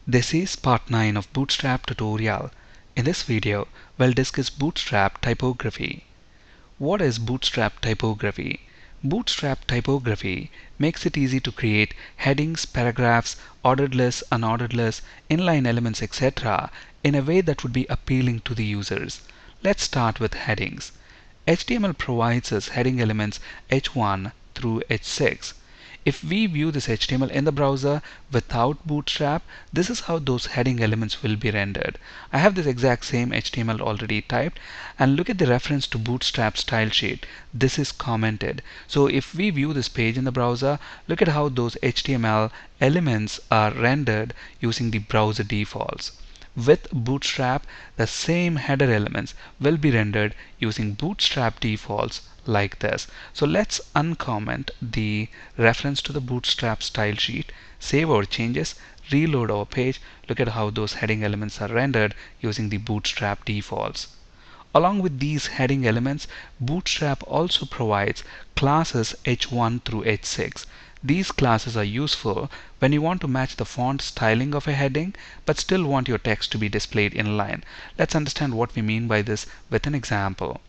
This is part 9 of Bootstrap tutorial. In this video, we'll discuss Bootstrap typography. What is Bootstrap typography? Bootstrap typography makes it easy to create headings, paragraphs, ordered lists, unordered lists, inline elements, etc. in a way that would be appealing to the users. Let's start with headings. HTML provides us heading elements h1 through h6. If we view this HTML in the browser without Bootstrap, this is how those heading elements will be rendered. I have this exact same HTML already typed, and look at the reference to Bootstrap style sheet. This is commented. So if we view this page in the browser, look at how those HTML elements are rendered using the browser defaults. With Bootstrap, the same header elements will be rendered using Bootstrap defaults like this. So let's uncomment the reference to the Bootstrap style sheet, save our changes, reload our page. Look at how those heading elements are rendered using the Bootstrap defaults. Along with these heading elements, Bootstrap also provides classes h1 through h6. These classes are useful when you want to match the font styling of a heading but still want your text to be displayed inline. Let's understand what we mean by this with an example.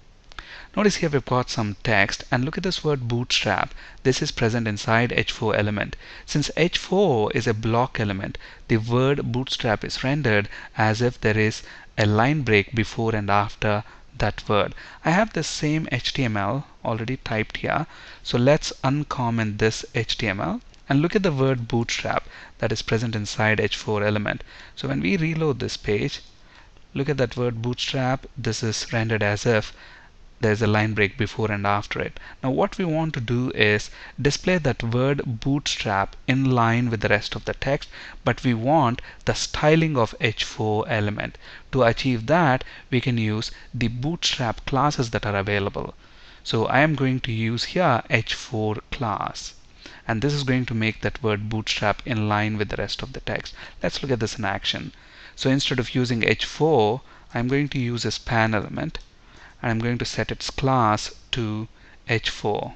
Notice here we've got some text, and look at this word Bootstrap. This is present inside h4 element. Since h4 is a block element, the word Bootstrap is rendered as if there is a line break before and after that word. I have the same HTML already typed here, so let's uncomment this HTML and look at the word Bootstrap that is present inside h4 element. So when we reload this page, look at that word Bootstrap. This is rendered as if there's a line break before and after it. Now what we want to do is display that word Bootstrap in line with the rest of the text, but we want the styling of h4 element. To achieve that, we can use the Bootstrap classes that are available. So I am going to use here h4 class, and this is going to make that word Bootstrap in line with the rest of the text. Let's look at this in action. So instead of using h4, I'm going to use a span element, and I'm going to set its class to h4.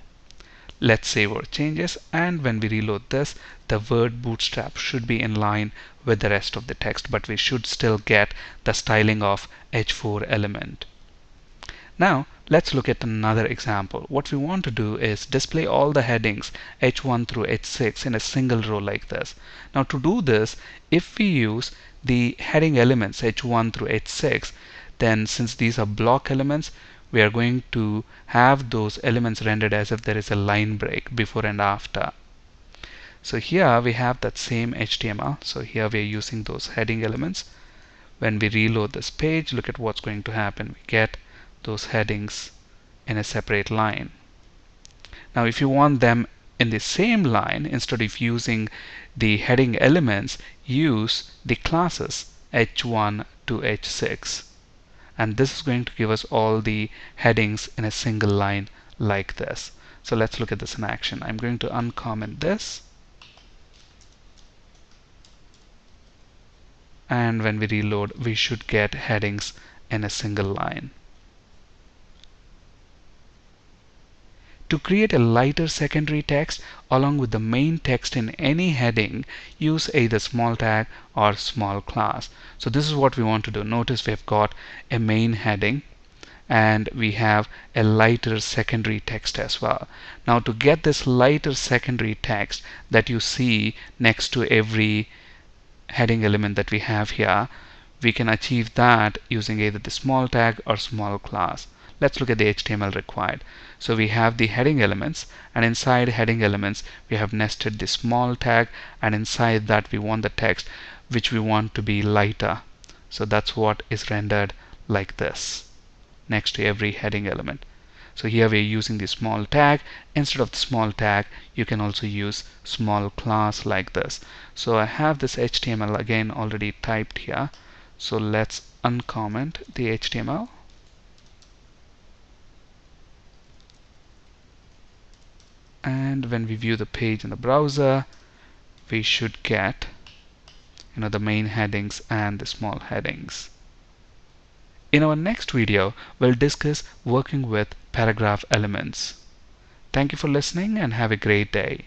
Let's save our changes, and when we reload this, the word Bootstrap should be in line with the rest of the text, but we should still get the styling of h4 element. Now let's look at another example. What we want to do is display all the headings h1 through h6 in a single row like this. Now to do this, if we use the heading elements h1 through h6, then since these are block elements, we are going to have those elements rendered as if there is a line break before and after. So here we have that same HTML. So here we are using those heading elements. When we reload this page, look at what's going to happen. We get those headings in a separate line. Now if you want them in the same line, instead of using the heading elements, use the classes h1 to h6. And this is going to give us all the headings in a single line like this. So let's look at this in action. I'm going to uncomment this, and when we reload, we should get headings in a single line. To create a lighter secondary text along with the main text in any heading, use either small tag or small class. So this is what we want to do. Notice we've got a main heading and we have a lighter secondary text as well. Now to get this lighter secondary text that you see next to every heading element that we have here, we can achieve that using either the small tag or small class. Let's look at the HTML required. So we have the heading elements, and inside heading elements we have nested the small tag, and inside that we want the text which we want to be lighter. So that's what is rendered like this next to every heading element. So here we are using the small tag. Instead of the small tag, you can also use small class like this. So I have this HTML again already typed here. So let's uncomment the HTML. And when we view the page in the browser, we should get the main headings and the small headings. In our next video, we'll discuss working with paragraph elements. Thank you for listening and have a great day.